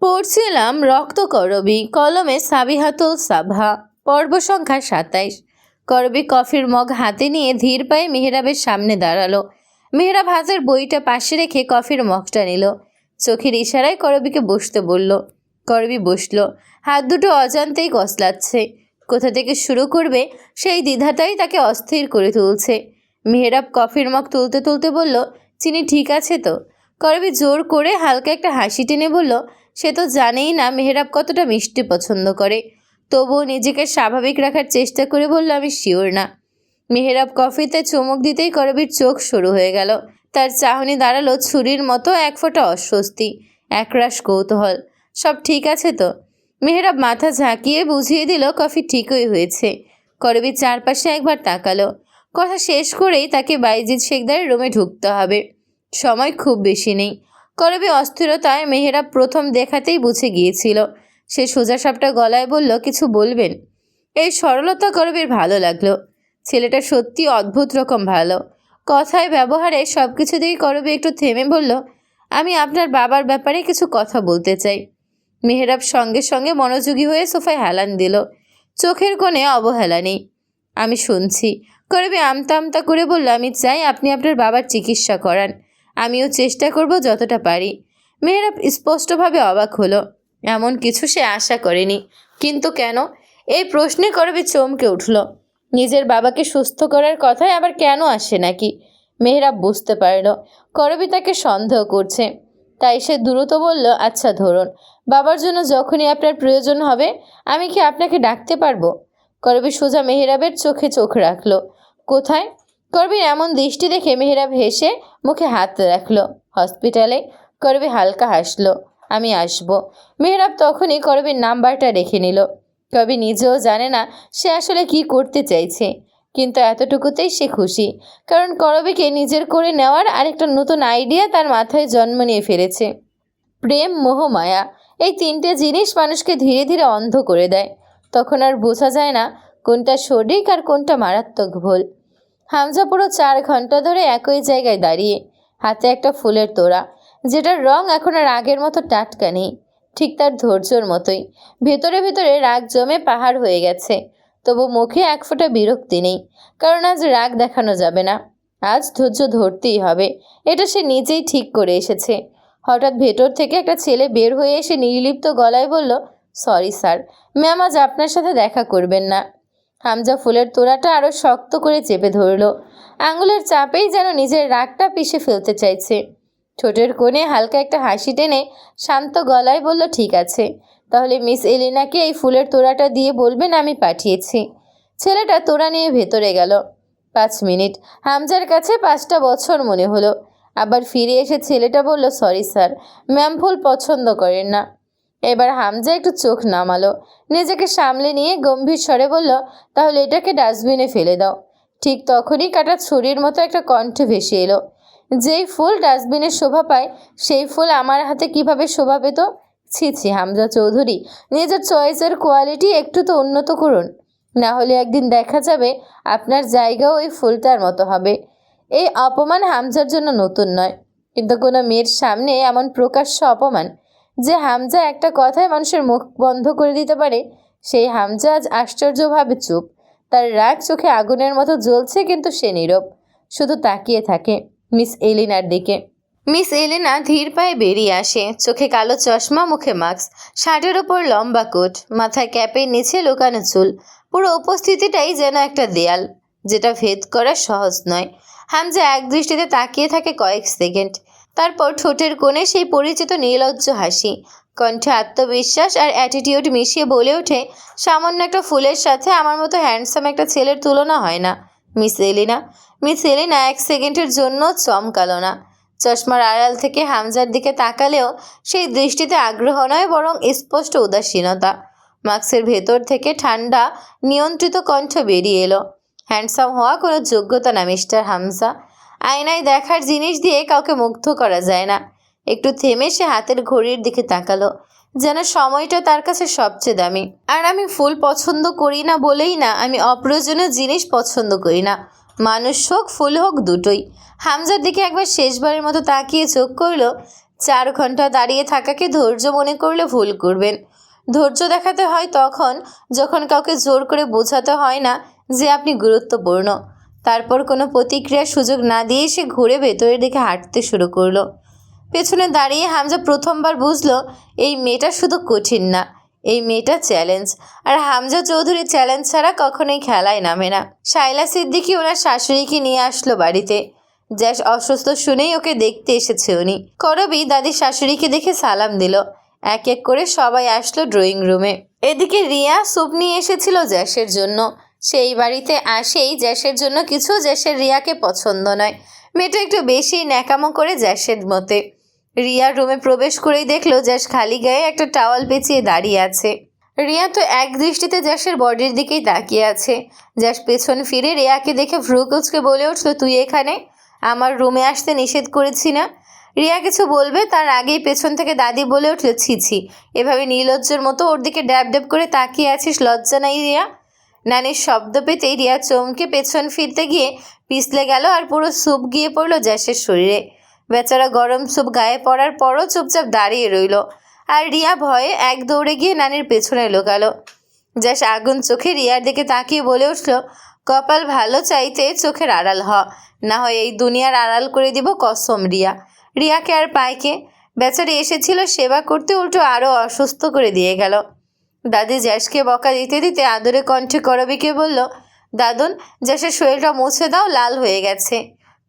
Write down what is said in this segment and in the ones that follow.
পড়ছিলাম রক্তকরবী, কলমে সাবিহাতুল সাবহা, পর্ব সংখ্যা ২৭। করবী কফির মগ হাতে নিয়ে ধীর পায়ে মেহরাবের সামনে দাঁড়ালো। মেহরাব হাতের বইটা পাশে রেখে কফির মগটা নিল। চোখের ইশারায় করবীকে বসতে বলল। করবী বসল। হাত দুটো অজান্তেই কসলাচ্ছে। কোথা থেকে শুরু করবে সেই দ্বিধাটাই তাকে অস্থির করে তুলছে। মেহরাব কফির মগ তুলতে তুলতে বলল, চিনি ঠিক আছে তো? করবী জোর করে হালকা একটা হাসি টেনে বলল, সে তো জানেই না মেহরাব কতটা মিষ্টি পছন্দ করে। তবুও নিজেকে স্বাভাবিক রাখার চেষ্টা করে বলল, আমি শিওর না। মেহরাব কফিতে চুমুক দিতেই করবীর চোখ শুরু হয়ে গেল। তার চাহনি দাঁড়ালো ছুরির মতো, এক ফোঁটা অস্বস্তি, একরাশ কৌতূহল। সব ঠিক আছে তো? মেহরাব মাথা ঝাঁকিয়ে বুঝিয়ে দিল, কফি ঠিকই হয়েছে। করবী চারপাশে একবার তাকালো। কথা শেষ করেই তাকে বাইজিদ শেখদারের রুমে ঢুকতে হবে। সময় খুব বেশি নেই। করবী অস্থিরতায় মেহরাব প্রথম দেখাতেই বুঝে গিয়েছিল। সে সোজাসাপটা গলায় বলল, কিছু বলবেন? এই সরলতা করবীর ভালো লাগলো। ছেলেটা সত্যি অদ্ভুত রকম ভালো। কথায় ব্যবহারে সব কিছুতেই করবী একটু থেমে বলল, আমি আপনার বাবার ব্যাপারে কিছু কথা বলতে চাই। মেহরাব সঙ্গে সঙ্গে মনোযোগী হয়ে সোফায় হেলান দিল। চোখের কোণে অবহেলা নেই। আমি শুনছি। করবী আমতা আমতা করে বলল, আমি চাই আপনি আপনার বাবার চিকিৎসা করান। আমিও চেষ্টা করব যতটা পারি। মেহরাব স্পষ্টভাবে অবাক হলো। এমন কিছু সে আশা করেনি। কিন্তু কেন? এই প্রশ্নে করবী চমকে উঠল। নিজের বাবাকে সুস্থ করার কথায় আবার কেন আসে নাকি? মেহরাব বুঝতে পারল করবী তাকে সন্দেহ করছে। তাই সে দ্রুত বলল, আচ্ছা ধরুন, বাবার জন্য যখনই আপনার প্রয়োজন হবে আমি কি আপনাকে ডাকতে পারবো? করবী সোজা মেহরাবের চোখে চোখ রাখল। কোথায়? করবীর এমন দৃষ্টি দেখে মেহরাব হেসে মুখে হাত রাখল। হসপিটালে? করবী হালকা হাসল। আমি আসব। মেহরাব তখনই করবীর নাম্বারটা রেখে নিল। করবী নিজেও জানে না সে আসলে কি করতে চাইছে, কিন্তু এতটুকুতেই সে খুশি, কারণ করবীকে নিজের করে নেওয়ার আরেকটা নতুন আইডিয়া তার মাথায় জন্ম নিয়ে ফেলেছে। প্রেম, মোহ, মায়া, এই তিনটে জিনিস মানুষকে ধীরে ধীরে অন্ধ করে দেয়। তখন আর বোঝা যায় না কোনটা সঠিক আর কোনটা মারাত্মক ভুল। হামজা পুরো ৪ ঘন্টা ধরে একই জায়গায় দাঁড়িয়ে, হাতে একটা ফুলের তোড়া, যেটার রং এখন আর আগের মতো টাটকা নেই, ঠিক তার ধৈর্যর মতোই। ভেতরে ভেতরে রাগ জমে পাহাড় হয়ে গেছে। তবু মুখে এক ফোঁটা বিরক্তি নেই, কারণ আজ রাগ দেখানো যাবে না। আজ ধৈর্য ধরতেই হবে, এটা সে নিজেই ঠিক করে এসেছে। হঠাৎ ভেতর থেকে একটা ছেলে বের হয়ে এসে নির্লিপ্ত গলায় বলল, সরি স্যার, ম্যাম আজ আপনার সাথে দেখা করবেন না। হামজা ফুলের তোড়াটা আরও শক্ত করে চেপে ধরল। আঙুলের চাপেই যেন নিজের রাগটা পিষে ফেলতে চাইছে। ঠোঁটের কোণে হালকা একটা হাসি টেনে শান্ত গলায় বলল, ঠিক আছে, তাহলে মিস এলিনাকে এই ফুলের তোড়াটা দিয়ে বলবেন আমি পাঠিয়েছি। ছেলেটা তোড়া নিয়ে ভেতরে গেল। 5 মিনিট। হামজার কাছে 5টা বছর মনে হলো। আবার ফিরে এসে ছেলেটা বলল, সরি স্যার, ম্যাম ফুল পছন্দ করেন না। এবার হামজা একটু চোখ নামালো। নিজেকে সামলে নিয়ে গম্ভীর স্বরে বলল, তাহলে এটাকে ডাস্টবিনে ফেলে দাও। ঠিক তখনই কাটা ছুরির মতো একটা কণ্ঠ ভেসে এলো, যেই ফুল ডাস্টবিনে শোভা পায় সেই ফুল আমার হাতে কিভাবে শোভা পেত? ছি ছি হামজা চৌধুরী, নিজের চয়েসের কোয়ালিটি একটু তো উন্নত করুন, না হলে একদিন দেখা যাবে আপনার জায়গাও ওই ফুলটার মতো হবে। এই অপমান হামজার জন্য নতুন নয়, কিন্তু কোনো মেয়ের সামনে এমন প্রকাশ্য অপমান যে হামজা একটা কথায় মানুষের মুখ বন্ধ করে দিতে পারে, সেই হামজা আজ আশ্চর্যভাবে চুপ। তার রাগ চোখে আগুনের মতো জ্বলছে, কিন্তু সে নীরব, শুধু তাকিয়ে থাকে মিস এলিনার দিকে। মিস এলিনা ধীর পায়ে বেরিয়ে আসে। চোখে কালো চশমা, মুখে মাস্ক, শার্টের ওপর লম্বা কোট, মাথায় ক্যাপের নিচে লুকানো চুল। পুরো উপস্থিতিটাই যেন একটা দেয়াল, যেটা ভেদ করা সহজ নয়। হামজা এক দৃষ্টিতে তাকিয়ে থাকে কয়েক সেকেন্ড। তারপর ঠোঁটের কোণে সেই পরিচিত নির্লজ্জ হাসি, কণ্ঠে আত্মবিশ্বাস আর অ্যাটিটিউড মিশিয়ে বলে ওঠে, সামান্য একটা ফুলের সাথে আমার মতো হ্যান্ডসাম একটা ছেলের তুলনা হয় না মিস এলিনা। মিস এলিনা 1 সেকেন্ডের জন্য চমকালো না। চশমার আড়াল থেকে হামজার দিকে তাকালেও সেই দৃষ্টিতে আগ্রহ নয়, বরং স্পষ্ট উদাসীনতা। মাস্কের ভেতর থেকে ঠান্ডা নিয়ন্ত্রিত কণ্ঠ বেরিয়ে এলো, হ্যান্ডসাম হওয়া কোনো যোগ্যতা না মিস্টার হামজা। আয়নায় দেখার জিনিস দিয়ে কাউকে মুগ্ধ করা যায় না। একটু থেমে সে হাতের ঘড়ির দিকে তাকালো, যেন সময়টা তার কাছে সবচেয়ে দামি। আর আমি ফুল পছন্দ করি না বলেই না আমি অপ্রয়োজনীয় জিনিস পছন্দ করি না। মানুষ হোক ফুল হোক দুটোই। হামজার দিকে একবার শেষবারের মতো তাকিয়ে চোখ করল। 4 ঘন্টা দাঁড়িয়ে থাকাকে ধৈর্য মনে করলে ভুল করবেন। ধৈর্য দেখাতে হয় তখন যখন কাউকে জোর করে বোঝাতে হয় না যে আপনি গুরুত্বপূর্ণ। তারপর কোনো প্রতিক্রিয়ার সুযোগ না দিয়ে সে ঘুরে ভেতরের দিকে হাঁটতে শুরু করলো। পেছনে দাঁড়িয়ে হামজা প্রথমবার বুঝলো এই মেয়েটা শুধু কঠিন না, এই মেয়েটা চ্যালেঞ্জ। আর হামজা চৌধুরী চ্যালেঞ্জ ছাড়া কখনোই খেলায় নামে না। শায়লা সিদ্দিকী ওনার শাশুড়িকে নিয়ে আসলো বাড়িতে। জ্যাস অসুস্থ শুনেই ওকে দেখতে এসেছে উনি। করবি দাদির শাশুড়িকে দেখে সালাম দিল। এক এক করে সবাই আসলো ড্রয়িং রুমে। এদিকে রিয়া স্যুপ নিয়ে এসেছিল জ্যাসের জন্য। সেই বাড়িতে আসেই জ্যাসের জন্য কিছু, জ্যাসের রিয়াকে পছন্দ নয়। মেয়েটা একটু বেশি ন্যাকামো করে জ্যাসের মতে। রিয়ার রুমে প্রবেশ করেই দেখলো জ্যাস খালি গায়ে একটা টাওয়াল পেঁচিয়ে দাঁড়িয়ে আছে। রিয়া তো এক দৃষ্টিতে জ্যাসের বডির দিকেই তাকিয়ে আছে। জ্যাস পেছন ফিরে রিয়াকে দেখে ভ্রু কুঁচকে বলে উঠল, তুই এখানে? আমার রুমে আসতে নিষেধ করেছি না? রিয়া কিছু বলবে তার আগেই পেছন থেকে দাদি বলে উঠল, ছি ছি, এভাবে নির্লজ্জের মতো ওর দিকে ড্যাব ড্যাব করে তাকিয়ে আছিস, লজ্জা নাই রিয়া? নানির শব্দ পেতেই রিয়া চমকে পেছন ফিরতে গিয়ে পিছলে গেল আর পুরো স্যুপ গিয়ে পড়লো জ্যাসের শরীরে। বেচারা গরম স্যুপ গায়ে পড়ার পরও চুপচাপ দাঁড়িয়ে রইল। আর রিয়া ভয়ে এক দৌড়ে গিয়ে নানির পেছনে লুকালো। জ্যাস আগুন চোখে রিয়ার দিকে তাকিয়ে বলে উঠল, কপাল ভালো চাইতে চোখের আড়াল হ, না হয় এই দুনিয়ার আড়াল করে দিব কসম। রিয়াকে আর পায়কে? বেচারি এসেছিল সেবা করতে, উল্টো আরও অসুস্থ করে দিয়ে গেল। দাদি জ্যাসকে বকা দিতে দিতে আদরে কণ্ঠে করবিকে বলল, দাদুন, জ্যাসের শরীরটা মুছে দাও, লাল হয়ে গেছে।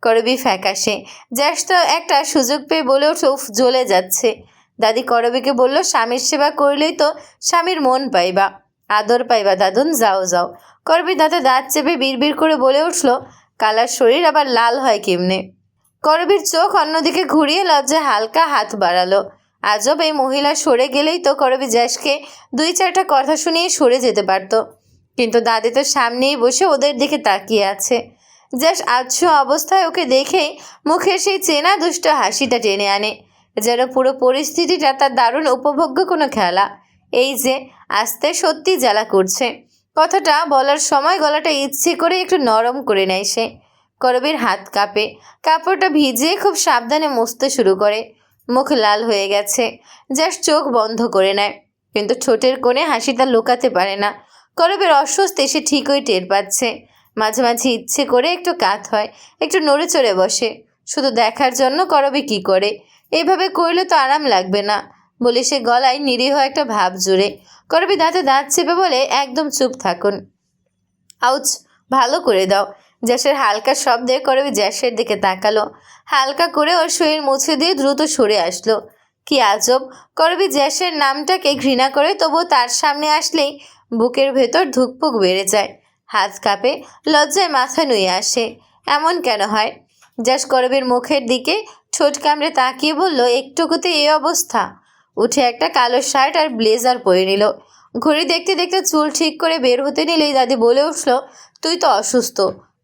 করবি ফ্যাকাশে। জ্যাস তো একটা সুযোগ পেয়ে বলে উঠল, উফ, জ্বলে যাচ্ছে। দাদি করবিকে বলল, স্বামীর সেবা করলেই তো স্বামীর মন পাইবা, আদর পাইবা দাদুন, যাও যাও। করবি দাঁতে দাঁত চেপে বিড়বিড় করে বলে উঠল, কালার শরীর আবার লাল হয় কেমনে? করবির চোখ অন্যদিকে ঘুরিয়ে লজ্জায় হালকা হাত বাড়ালো। আজব, এই মহিলা সরে গেলেই তো করবি জ্যাসকে 2-4টা কথা শুনিয়ে সরে যেতে পারত। কিন্তু দাদি তো সামনেই বসে ওদের দিকে তাকিয়ে আছে। জ্যাস আচ্ছু অবস্থায় ওকে দেখেই মুখের সেই চেনা দুষ্ট হাসিটা টেনে আনে, যেন পুরো পরিস্থিতিটা তার দারুণ উপভোগ্য কোনো খেলা। এই যে আস্তে সত্যি জ্বালা করছে। কথাটা বলার সময় গলাটা ইচ্ছে করে একটু নরম করে নেয় সে। করবীর হাত কাঁপে। কাপড়টা ভিজিয়ে খুব সাবধানে মুছতে শুরু করে। মুখ লাল হয়ে গেছে। জাস্ট চোখ বন্ধ করে নেয়, কিন্তু ঠোঁটের কোণে হাসিটা লুকাতে পারে না। করবীর অস্বস্তি সে ঠিকই টের পাচ্ছে। মাঝে মাঝে ইচ্ছে করে একটু কাত হয়, একটু নড়ে চড়ে বসে, শুধু দেখার জন্য করবী কী করে। এইভাবে করলে তো আরাম লাগবে না বলে সে গলায় নিরীহ একটা ভাব জুড়ে। করবী দাঁতে দাঁত চেপে বলে, একদম চুপ থাকুন। আউচ, ভালো করে দাও। জ্যাসের হালকা শব্দে করবী জ্যাসের দিকে তাকালো। হালকা করে ওর শরীর মুছে দিয়ে দ্রুত সরে আসলো। কি আজব, করবী জ্যাসের নামটাকে ঘৃণা করে, তবুও তার সামনে আসলেই বুকের ভেতর ধুকপুক বেড়ে যায়, হাত কাঁপে, লজ্জায় মাথা নুয়ে আসে। এমন কেন হয়? জ্যাস করবীর মুখের দিকে ঠোঁট কামড়ে তাকিয়ে বলল, একটুকুতে এই অবস্থা? উঠে একটা কালো শার্ট আর ব্লেজার পরে নিল। ঘড়ি দেখতে দেখতে চুল ঠিক করে বের হতে নিলেই দাদি বলে উঠল, তুই তো অসুস্থ,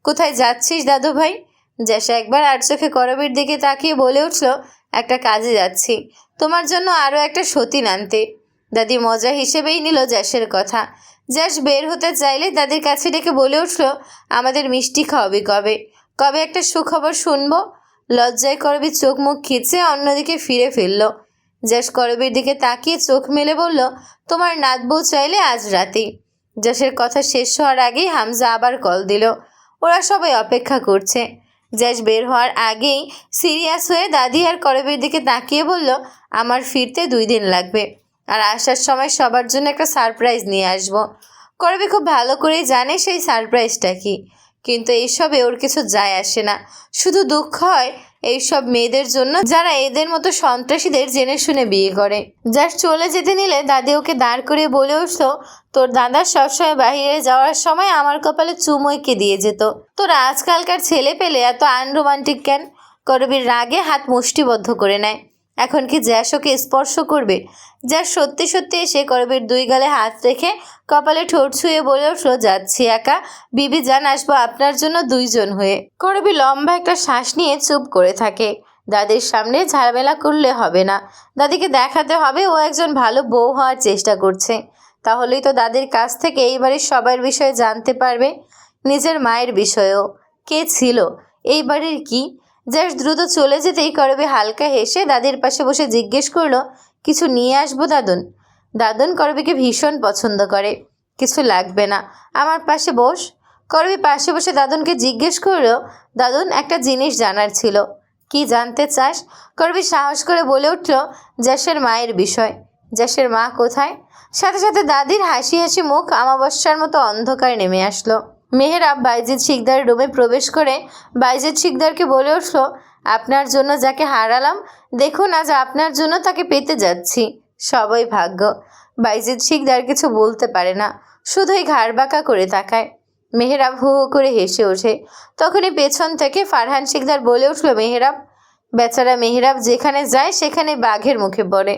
কোথায় যাচ্ছিস দাদু ভাই? জ্যাস একবার আর চোখে করবীর দিকে তাকিয়ে বলে উঠল, একটা কাজে যাচ্ছি, তোমার জন্য আরও একটা সতীন আনতে। দাদি মজা হিসেবেই নিল জ্যাসের কথা। জ্যাস বের হতে চাইলে দাদির কাছে ডেকে বলে উঠল, আমাদের মিষ্টি খাওয়াবি কবে? কবে একটা সুখবর শুনবো? লজ্জায় করবী চোখ মুখ খিচে অন্যদিকে ফিরে ফেলল। জ্যাস করবীর দিকে তাকিয়ে চোখ মেলে বলল, তোমার নাত বউ চাইলে আজ রাতেই। জ্যাসের কথা শেষ হওয়ার আগেই হামজা আবার কল দিল। ওরা সবাই অপেক্ষা করছে। জ্যাস বের হওয়ার আগেই সিরিয়াস হয়ে দাদি আর করবীর দিকে তাকিয়ে বলল, আমার ফিরতে 2 দিন লাগবে, আর আসার সময় সবার জন্য একটা সারপ্রাইজ নিয়ে আসবো। করবী খুব ভালো করেই জানে সেই সারপ্রাইজটা কি, কিন্তু এইসবে ওর কিছু যায় আসে না। শুধু দুঃখ হয় এইসব মেয়েদের জন্য যারা এদের মতো সন্ত্রাসীদের জেনে শুনে বিয়ে করে। যার চলে যেতে নিলে দাদি ওকে দাঁড় করে বলে উঠল, তোর দাদা সবসময় বাইরে যাওয়ার সময় আমার কপালে চুমো এঁকে দিয়ে যেত। তোর আজকালকার ছেলে পেলে এত আনরোমান্টিক কেন? করবীর রাগে হাত মুষ্টিবদ্ধ করে নেয়। এখন কি জ্যাস ওকে স্পর্শ করবে? জ্যাস সত্যি সত্যি এসে করবীর 2 গালে হাত রেখে কপালে ঠোঁট ছুঁয়ে বলে উঠল, যাচ্ছি একা, বিবি জান আসবো আপনার জন্য 2 জন হয়ে। করবী লম্বা একটা শ্বাস নিয়ে চুপ করে থাকে। দাদির সামনে ঝামেলা করলে হবে না, দাদিকে দেখাতে হবে ও একজন ভালো বউ হওয়ার চেষ্টা করছে। তাহলেই তো দাদির কাছ থেকে এই বাড়ির সবার বিষয়ে জানতে পারবে, নিজের মায়ের বিষয়েও। কে ছিল এই বাড়ির কি? জ্যাস দ্রুত চলে যেতেই করবি হালকা হেসে দাদির পাশে বসে জিজ্ঞেস করলো, কিছু নিয়ে আসবো দাদুন? দাদুন করবিকে ভীষণ পছন্দ করে। কিছু লাগবে না, আমার পাশে বস। করবি পাশে বসে দাদুনকে জিজ্ঞেস করলো, দাদুন একটা জিনিস জানার ছিল। কি জানতে চাস? করবি সাহস করে বলে উঠল, জ্যাসের মায়ের বিষয়। জ্যাসের মা কোথায়? সাথে সাথে দাদির হাসি হাসি মুখ অমাবস্যার মতো অন্ধকার নেমে আসলো। মেহেরাব বাইজিদ শিকদার রুমে প্রবেশ করে বাইজিদ শিকদারকে বলে উঠল, আপনার জন্য যাকে হারালাম, দেখুন আজ আপনার জন্য তাকে পেতে যাচ্ছি। সবই ভাগ্য। বাইজিদ শিকদার কিছু বলতে পারে না, শুধুই ঘাড় বাঁকা করে তাকায়। মেহেরাব হু হু করে হেসে ওঠে। তখনই পেছন থেকে ফারহান শিকদার বলে উঠল, মেহেরাব। বেচারা মেহেরাব যেখানে যায় সেখানে বাঘের মুখে পড়ে।